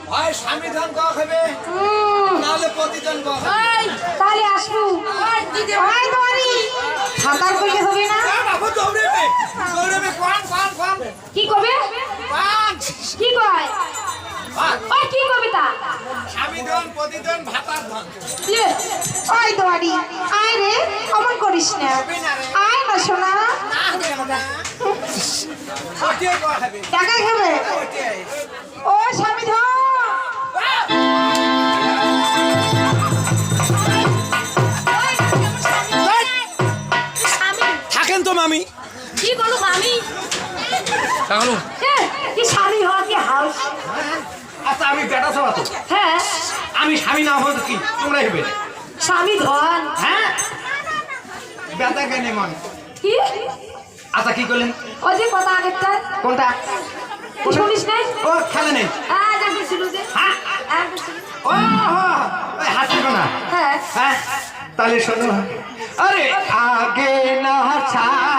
ভাই স্বামী ধান কওয়া খাবে নাহলে প্রতিজন কওয়া এই তাহলে আসবো ওই দিদি ভাই তোমারি সাঁতার করলে হবে না বাবু দৌড়েবে দৌড়েবে কোন কি কবে কোন কি কয় ওই কি কবিতা স্বামী ধান প্রতিজন ভাতার ধান লে ওই তোমারি আয় রে অমন করিস না আয় না শোনা না হবে না ওকে কওয়া খাবে টাকা খাবে ওকে ও স্বামী ধর থাকেন তো মামি কি বলো মামি তাহলে কি স্বামী হওয়া কি হাউস আচ্ছা আমি বেটা সব তো হ্যাঁ আমি স্বামী না হতো কি তোমরা হবে স্বামী ধন হ্যাঁ বেটা কেন মন কি আচ্ছা কি করলেন ওই যে কথা আগেরটা কোনটা শুনিস নাই ও খেলে নেই আজ একবার ছিল যে হ্যাঁ একবার ছিল। ও ওই হাসি না হ্যাঁ হ্যাঁ তাহলে শোনো अरे आगे ना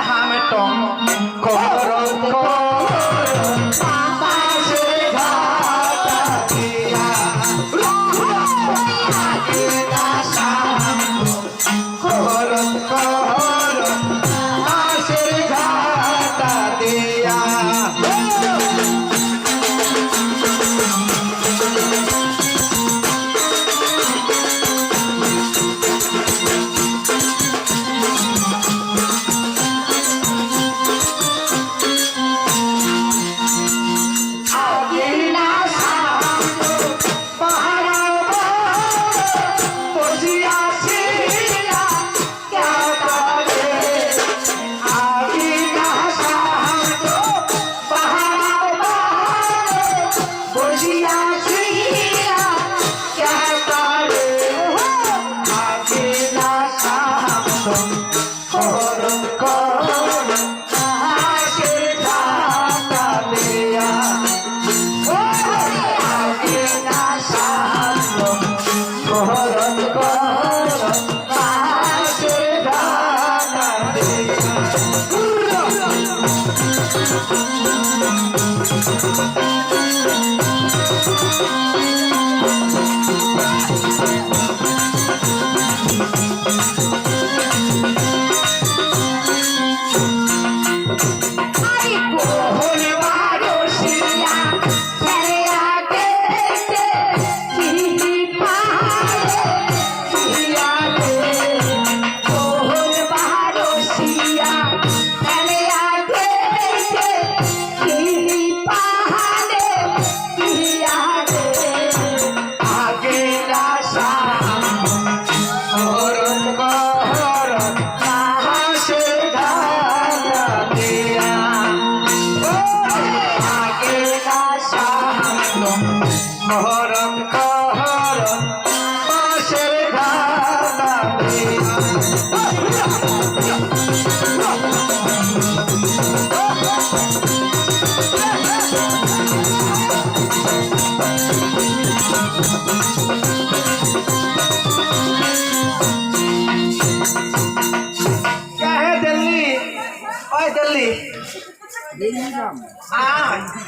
हम तुम करो